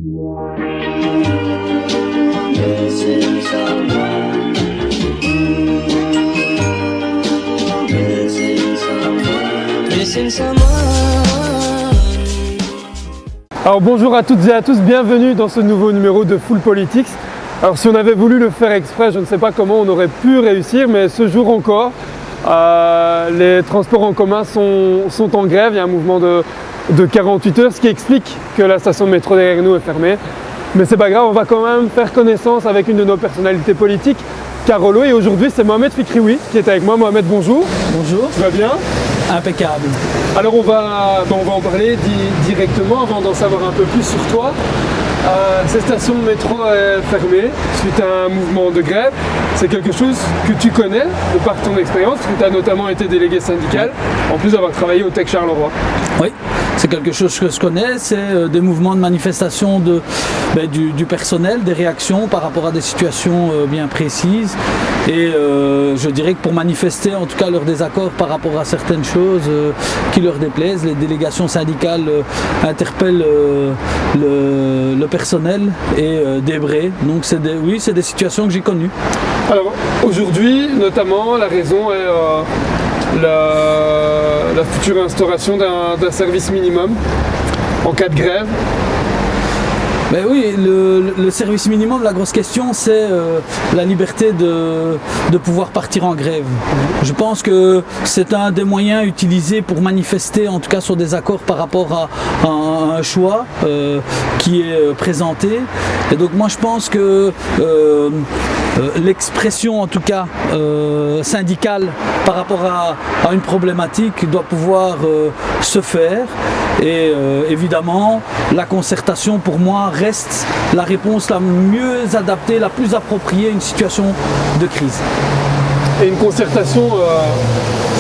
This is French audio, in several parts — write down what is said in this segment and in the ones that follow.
Alors bonjour à toutes et à tous, bienvenue dans ce nouveau numéro de Full Politics. Alors si on avait voulu le faire exprès, je ne sais pas comment on aurait pu réussir, mais ce jour encore, les transports en commun sont en grève. Il y a un mouvement de 48 heures, ce qui explique que la station de métro derrière nous est fermée. Mais c'est pas grave, on va quand même faire connaissance avec une de nos personnalités politiques, Carolo, et aujourd'hui c'est Mohamed Fikrioui qui est avec moi. Mohamed, bonjour. Bonjour. Tu vas bien? Impeccable. Alors on va en parler directement avant d'en savoir un peu plus sur toi. Cette station de métro est fermée suite à un mouvement de grève. C'est quelque chose que tu connais de par ton expérience, tu as notamment été délégué syndical, en plus d'avoir travaillé au Tech Charleroi. Oui, c'est quelque chose que je connais, c'est des mouvements de manifestation du personnel, des réactions par rapport à des situations bien précises. Et je dirais que pour manifester en tout cas leur désaccord par rapport à certaines choses qui leur déplaisent, les délégations syndicales interpellent le personnel et débrayent. Donc c'est des situations que j'ai connues. Alors aujourd'hui notamment la raison est la future instauration d'un service minimum en cas de grève. Ben oui, le service minimum, la grosse question, c'est la liberté de pouvoir partir en grève. Je pense que c'est un des moyens utilisés pour manifester, en tout cas sur des accords par rapport à un choix qui est présenté. Et donc moi je pense que l'expression en tout cas syndicale par rapport à une problématique doit pouvoir se faire. Et évidemment, la concertation pour moi reste la réponse la mieux adaptée, la plus appropriée à une situation de crise. Et une concertation,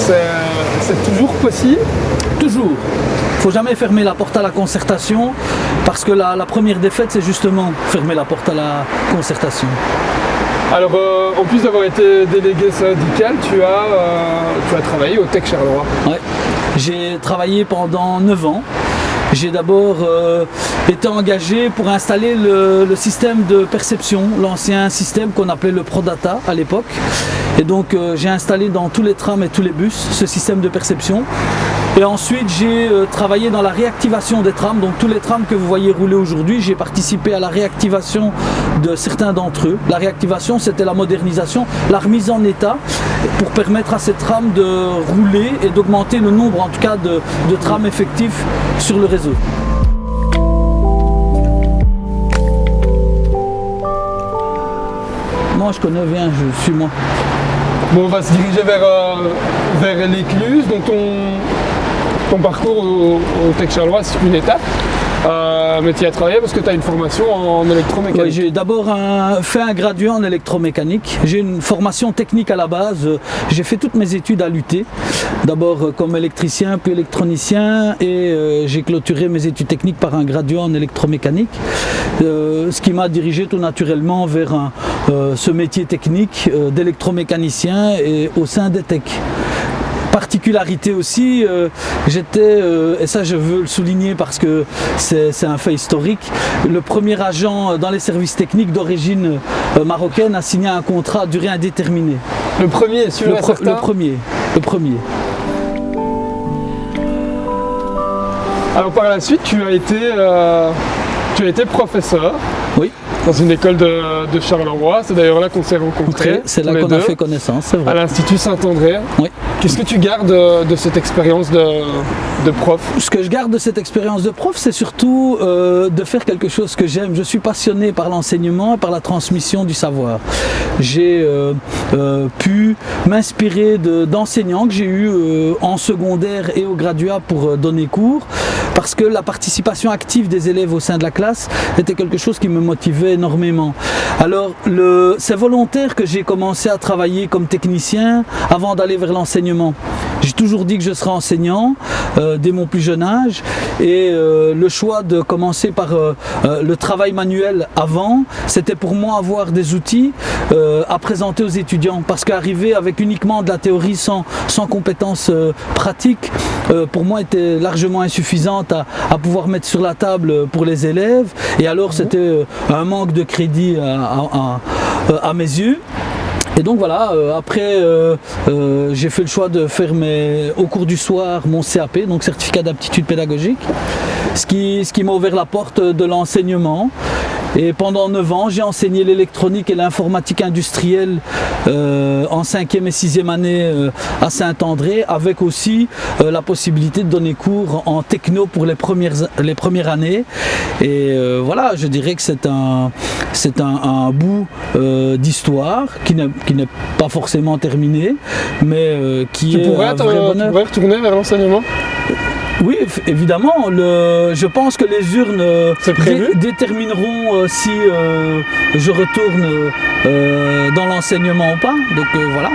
c'est toujours possible? Toujours. Il ne faut jamais fermer la porte à la concertation parce que la première défaite, c'est justement fermer la porte à la concertation. Alors, en plus d'avoir été délégué syndical, tu as travaillé au Tech Charleroi. Ouais. J'ai travaillé pendant 9 ans. J'ai d'abord été engagé pour installer le système de perception, l'ancien système qu'on appelait le ProData à l'époque. Et donc j'ai installé dans tous les trams et tous les bus ce système de perception. Et ensuite j'ai travaillé dans la réactivation des trams, donc tous les trams que vous voyez rouler aujourd'hui, j'ai participé à la réactivation de certains d'entre eux. La réactivation, c'était la modernisation, la remise en état pour permettre à ces trams de rouler et d'augmenter le nombre en tout cas de trams effectifs sur le réseau. Moi je connais bien, je suis moi. Bon, on va se diriger vers l'écluse, donc ton parcours au Tech Charleroi, c'est une étape. Mais tu y as travaillé parce que tu as une formation en électromécanique. Oui, j'ai d'abord fait un graduat en électromécanique. J'ai une formation technique à la base. J'ai fait toutes mes études à l'UT. D'abord comme électricien, puis électronicien. Et j'ai clôturé mes études techniques par un graduat en électromécanique. Ce qui m'a dirigé tout naturellement vers ce métier technique d'électromécanicien et au sein des Tech. Particularité aussi, j'étais, et ça je veux le souligner parce que c'est un fait historique, le premier agent dans les services techniques d'origine marocaine à signer un contrat à durée indéterminée. Le premier, celui-là certain ? Le premier. Alors par la suite, tu as été professeur. Oui. Dans une école de Charleroi, c'est d'ailleurs là qu'on s'est rencontrés. C'est là qu'on a fait connaissance, c'est vrai. À l'Institut Saint-André. Oui. Qu'est-ce que tu gardes de cette expérience de prof? Ce que je garde de cette expérience de prof, c'est surtout de faire quelque chose que j'aime. Je suis passionné par l'enseignement et par la transmission du savoir. J'ai pu m'inspirer d'enseignants que j'ai eus en secondaire et au graduat pour donner cours, parce que la participation active des élèves au sein de la classe était quelque chose qui me motivait énormément. Alors c'est volontaire que j'ai commencé à travailler comme technicien avant d'aller vers l'enseignement. J'ai toujours dit que je serais enseignant dès mon plus jeune âge, et le choix de commencer par le travail manuel avant, c'était pour moi avoir des outils à présenter aux étudiants, parce qu'arriver avec uniquement de la théorie sans compétences pratiques, pour moi était largement insuffisante à pouvoir mettre sur la table pour les élèves, et alors c'était un manque de crédit à mes yeux. Et donc voilà, après j'ai fait le choix de faire au cours du soir mon CAP, donc certificat d'aptitude pédagogique, ce qui m'a ouvert la porte de l'enseignement. Et pendant 9 ans, j'ai enseigné l'électronique et l'informatique industrielle en 5e et 6e année à Saint-André, avec aussi la possibilité de donner cours en techno pour les premières années. Et voilà, je dirais que c'est un bout d'histoire qui n'est pas forcément terminé, mais qui est un vrai bonheur. Tu pourrais retourner vers l'enseignement ? Oui, évidemment. Je pense que les urnes détermineront si je retourne dans l'enseignement ou pas. Donc voilà,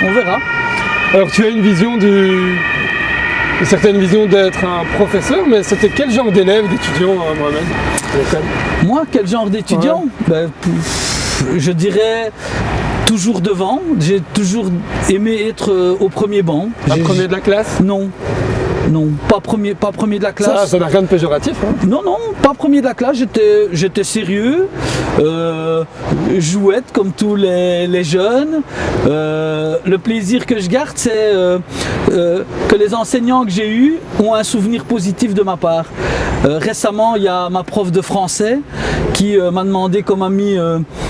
on verra. Alors tu as une certaine vision d'être un professeur, mais c'était quel genre d'élève, d'étudiant, Mohamed, à l'école ? Moi, quel genre d'étudiant ? Je dirais toujours devant. J'ai toujours aimé être au premier banc. Premier de la classe ? Non, pas premier de la classe. Ça n'a rien de péjoratif. Hein. Non, pas premier de la classe, j'étais sérieux, jouette comme tous les jeunes. Le plaisir que je garde, c'est que les enseignants que j'ai eus ont un souvenir positif de ma part. Récemment, il y a ma prof de français qui m'a demandé comme ami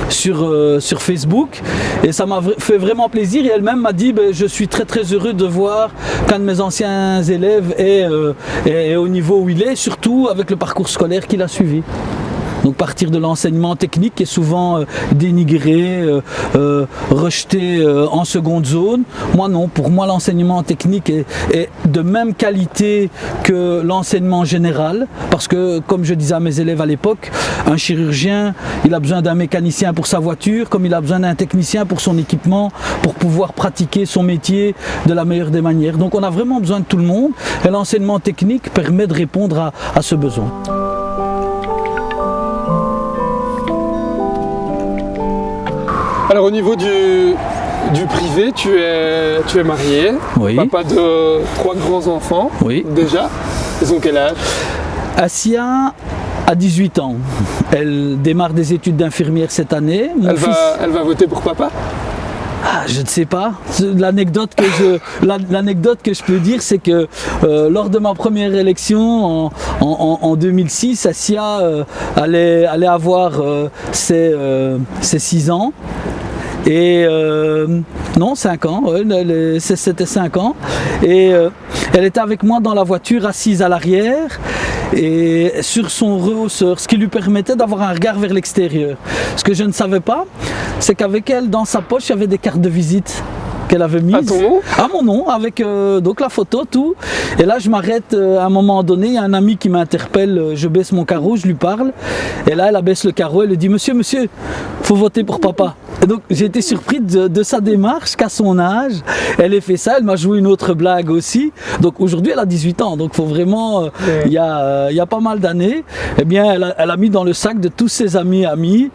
sur Facebook, et ça m'a fait vraiment plaisir, et elle-même m'a dit je suis très très heureux de voir qu'un de mes anciens élèves est au niveau où il est, surtout avec le parcours scolaire qu'il a suivi. Donc partir de l'enseignement technique qui est souvent dénigré, rejeté en seconde zone. Moi non, pour moi l'enseignement technique est de même qualité que l'enseignement général, parce que comme je disais à mes élèves à l'époque, un chirurgien il a besoin d'un mécanicien pour sa voiture, comme il a besoin d'un technicien pour son équipement, pour pouvoir pratiquer son métier de la meilleure des manières. Donc on a vraiment besoin de tout le monde, et l'enseignement technique permet de répondre à ce besoin. Alors au niveau du privé, tu es marié, oui. Papa de 3 grands-enfants, oui. Déjà. Ils ont quel âge ? Assia a 18 ans. Elle démarre des études d'infirmière cette année. Elle va voter pour papa ? Je ne sais pas. L'anecdote que je peux dire, c'est que lors de ma première élection en 2006, Assia allait avoir ses 6 ans. Et non, 5 ans, c'était 5 ans. Et elle était avec moi dans la voiture, assise à l'arrière, et sur son rehausseur, ce qui lui permettait d'avoir un regard vers l'extérieur. Ce que je ne savais pas, c'est qu'avec elle, dans sa poche, il y avait des cartes de visite qu'elle avait mises. À ton nom ? À mon nom, avec donc la photo, tout. Et là, je m'arrête à un moment donné, il y a un ami qui m'interpelle, je baisse mon carreau, je lui parle. Et là, elle abaisse le carreau, elle lui dit « Monsieur, faut voter pour papa ». Et donc, j'ai été surpris de sa démarche, qu'à son âge, elle ait fait ça. Elle m'a joué une autre blague aussi. Donc, aujourd'hui, elle a 18 ans. Donc, il faut vraiment, il y a pas mal d'années, eh bien, elle a mis dans le sac de tous ses amis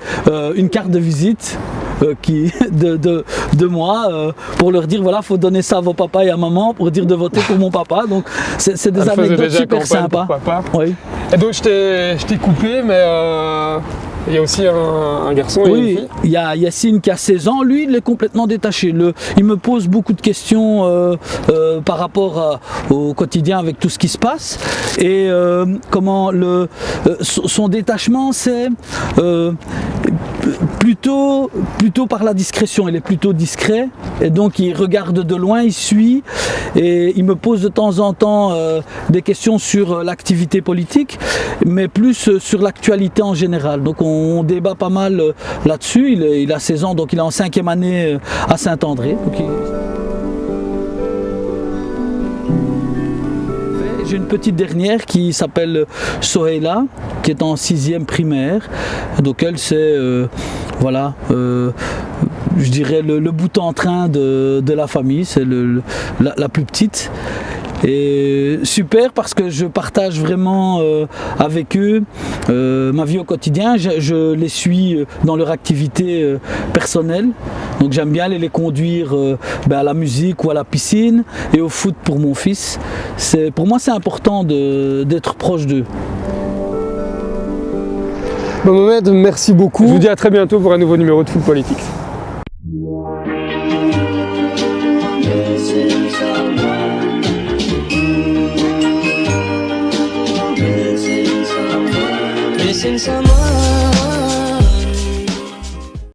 une carte de visite de moi pour leur dire voilà, faut donner ça à vos papas et à maman pour dire de voter pour mon papa. Donc c'est des anecdotes super sympas. Oui. Et donc je t'ai coupé, mais il y a aussi un garçon et une fille. Il y a Yacine qui a 16 ans, lui il est complètement détaché. Il me pose beaucoup de questions par rapport au quotidien avec tout ce qui se passe. Et son détachement, c'est plutôt par la discrétion. Il est plutôt discret et donc il regarde de loin, il suit et il me pose de temps en temps des questions sur l'activité politique, mais plus sur l'actualité en général. Donc on débat pas mal là-dessus. Il a 16 ans, donc il est en 5e année à Saint-André. J'ai une petite dernière qui s'appelle Soheila, qui est en 6e primaire. Donc elle, c'est je dirais, le bout en train de la famille, c'est la plus petite. Et super parce que je partage vraiment avec eux ma vie au quotidien. Je les suis dans leur activité personnelle. Donc j'aime bien aller les conduire à la musique ou à la piscine et au foot pour mon fils. Pour moi c'est important d'être proche d'eux. Bon, Mohamed, merci beaucoup. Je vous dis à très bientôt pour un nouveau numéro de Full Politics. Missing someone